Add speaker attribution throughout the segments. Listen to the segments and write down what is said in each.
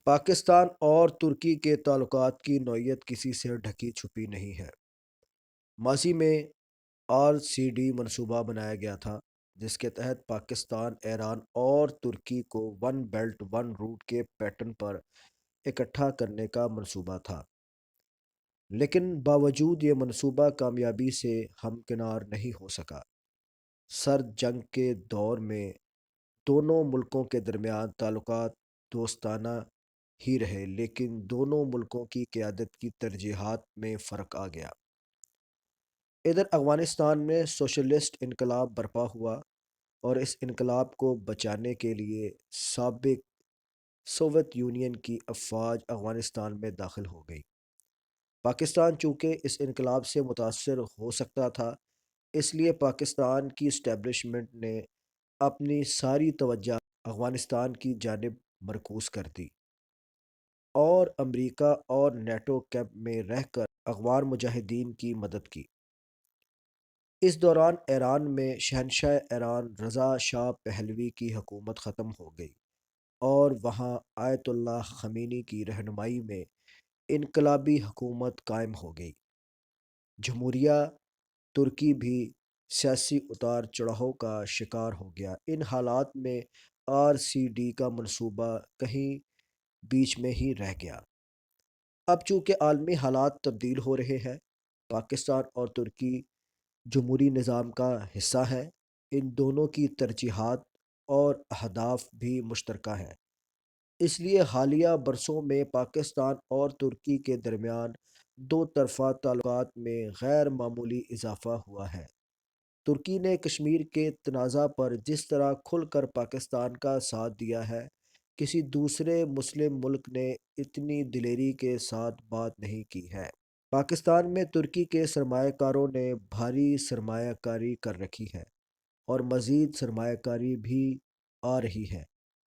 Speaker 1: پاکستان اور ترکی کے تعلقات کی نوعیت کسی سے ڈھکی چھپی نہیں ہے۔ ماضی میں RCD منصوبہ بنایا گیا تھا جس کے تحت پاکستان، ایران اور ترکی کو ون بیلٹ ون روٹ کے پیٹرن پر اکٹھا کرنے کا منصوبہ تھا، لیکن باوجود یہ منصوبہ کامیابی سے ہمکنار نہیں ہو سکا۔ سرد جنگ کے دور میں دونوں ملکوں کے درمیان تعلقات دوستانہ ہی رہے، لیکن دونوں ملکوں کی قیادت کی ترجیحات میں فرق آ گیا۔ ادھر افغانستان میں سوشلسٹ انقلاب برپا ہوا اور اس انقلاب کو بچانے کے لیے سابق سوویت یونین کی افواج افغانستان میں داخل ہو گئی۔ پاکستان چونکہ اس انقلاب سے متاثر ہو سکتا تھا، اس لیے پاکستان کی اسٹیبلشمنٹ نے اپنی ساری توجہ افغانستان کی جانب مرکوز کر دی اور امریکہ اور نیٹو کیمپ میں رہ کر افغان مجاہدین کی مدد کی۔ اس دوران ایران میں شہنشاہ ایران رضا شاہ پہلوی کی حکومت ختم ہو گئی اور وہاں آیت اللہ خمینی کی رہنمائی میں انقلابی حکومت قائم ہو گئی۔ جمہوریہ ترکی بھی سیاسی اتار چڑھاؤ کا شکار ہو گیا۔ ان حالات میں RCD کا منصوبہ کہیں بیچ میں ہی رہ گیا۔ اب چونکہ عالمی حالات تبدیل ہو رہے ہیں، پاکستان اور ترکی جمہوری نظام کا حصہ ہیں، ان دونوں کی ترجیحات اور اہداف بھی مشترکہ ہیں۔ اس لیے حالیہ برسوں میں پاکستان اور ترکی کے درمیان دو طرفہ تعلقات میں غیر معمولی اضافہ ہوا ہے۔ ترکی نے کشمیر کے تنازع پر جس طرح کھل کر پاکستان کا ساتھ دیا ہے، کسی دوسرے مسلم ملک نے اتنی دلیری کے ساتھ بات نہیں کی ہے۔ پاکستان میں ترکی کے سرمایہ کاروں نے بھاری سرمایہ کاری کر رکھی ہے اور مزید سرمایہ کاری بھی آ رہی ہے۔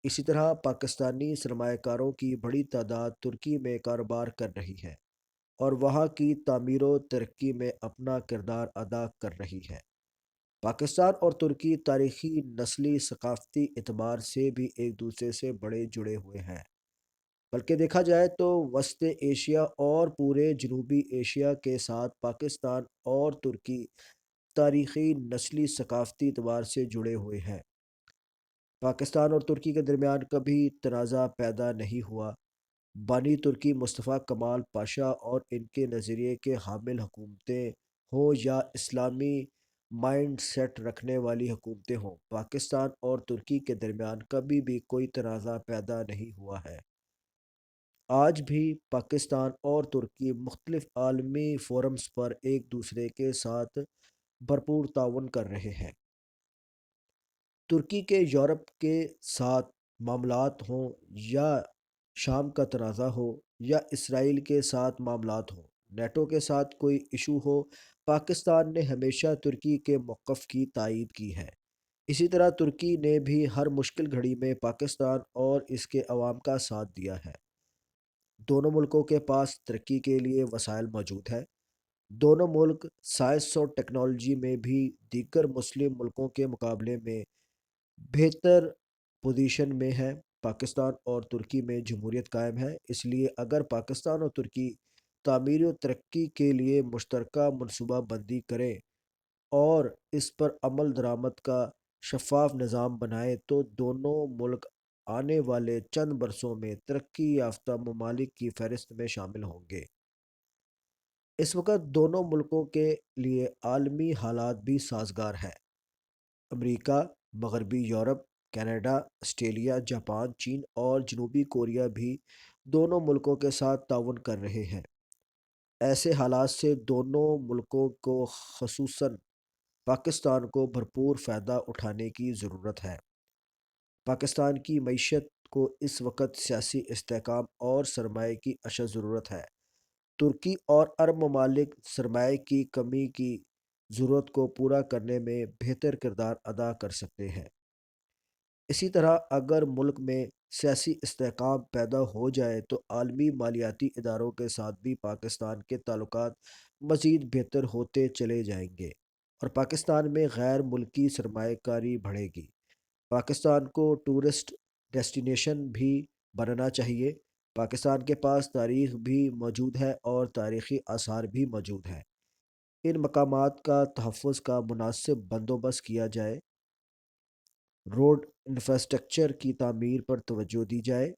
Speaker 1: اسی طرح پاکستانی سرمایہ کاروں کی بڑی تعداد ترکی میں کاروبار کر رہی ہے اور وہاں کی تعمیر و ترقی میں اپنا کردار ادا کر رہی ہے۔ پاکستان اور ترکی تاریخی، نسلی، ثقافتی اعتبار سے بھی ایک دوسرے سے بڑے جڑے ہوئے ہیں، بلکہ دیکھا جائے تو وسط ایشیا اور پورے جنوبی ایشیا کے ساتھ پاکستان اور ترکی تاریخی، نسلی، ثقافتی اعتبار سے جڑے ہوئے ہیں۔ پاکستان اور ترکی کے درمیان کبھی تنازع پیدا نہیں ہوا۔ بانی ترکی مصطفیٰ کمال پاشا اور ان کے نظریے کے حامل حکومتیں ہوں یا اسلامی مائنڈ سیٹ رکھنے والی حکومتیں ہوں، پاکستان اور ترکی کے درمیان کبھی بھی کوئی تنازع پیدا نہیں ہوا ہے۔ آج بھی پاکستان اور ترکی مختلف عالمی فورمز پر ایک دوسرے کے ساتھ بھرپور تعاون کر رہے ہیں۔ ترکی کے یورپ کے ساتھ معاملات ہوں یا شام کا تنازع ہو یا اسرائیل کے ساتھ معاملات ہوں، نیٹو کے ساتھ کوئی ایشو ہو، پاکستان نے ہمیشہ ترکی کے موقف کی تائید کی ہے۔ اسی طرح ترکی نے بھی ہر مشکل گھڑی میں پاکستان اور اس کے عوام کا ساتھ دیا ہے۔ دونوں ملکوں کے پاس ترقی کے لیے وسائل موجود ہیں۔ دونوں ملک سائنس اور ٹیکنالوجی میں بھی دیگر مسلم ملکوں کے مقابلے میں بہتر پوزیشن میں ہیں۔ پاکستان اور ترکی میں جمہوریت قائم ہے، اس لیے اگر پاکستان اور ترکی تعمیر و ترقی کے لیے مشترکہ منصوبہ بندی کریں اور اس پر عمل درآمد کا شفاف نظام بنائیں تو دونوں ملک آنے والے چند برسوں میں ترقی یافتہ ممالک کی فہرست میں شامل ہوں گے۔ اس وقت دونوں ملکوں کے لیے عالمی حالات بھی سازگار ہیں۔ امریکہ، مغربی یورپ، کینیڈا، آسٹریلیا، جاپان، چین اور جنوبی کوریا بھی دونوں ملکوں کے ساتھ تعاون کر رہے ہیں۔ ایسے حالات سے دونوں ملکوں کو خصوصاً پاکستان کو بھرپور فائدہ اٹھانے کی ضرورت ہے۔ پاکستان کی معیشت کو اس وقت سیاسی استحکام اور سرمایہ کی اشد ضرورت ہے۔ ترکی اور عرب ممالک سرمایہ کی کمی کی ضرورت کو پورا کرنے میں بہتر کردار ادا کر سکتے ہیں۔ اسی طرح اگر ملک میں سیاسی استحکام پیدا ہو جائے تو عالمی مالیاتی اداروں کے ساتھ بھی پاکستان کے تعلقات مزید بہتر ہوتے چلے جائیں گے اور پاکستان میں غیر ملکی سرمایہ کاری بڑھے گی۔ پاکستان کو ٹورسٹ ڈیسٹینیشن بھی بننا چاہیے۔ پاکستان کے پاس تاریخ بھی موجود ہے اور تاریخی آثار بھی موجود ہیں۔ ان مقامات کا تحفظ کا مناسب بندوبست کیا جائے، روڈ انفراسٹرکچر کی تعمیر پر توجہ دی جائے،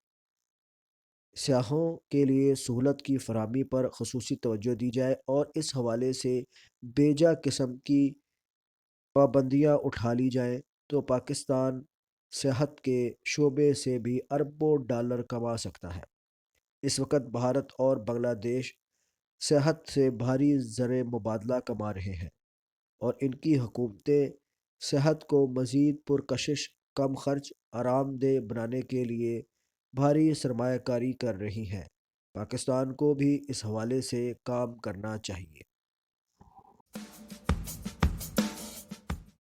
Speaker 1: سیاحوں کے لیے سہولت کی فراہمی پر خصوصی توجہ دی جائے اور اس حوالے سے بیجا قسم کی پابندیاں اٹھا لی جائیں تو پاکستان صحت کے شعبے سے بھی اربوں ڈالر کما سکتا ہے۔ اس وقت بھارت اور بنگلہ دیش صحت سے بھاری زر مبادلہ کما رہے ہیں اور ان کی حکومتیں صحت کو مزید پرکشش، کم خرچ، آرام دہ بنانے کے لیے بھاری سرمایہ کاری کر رہی ہیں۔ پاکستان کو بھی اس حوالے سے کام کرنا چاہیے۔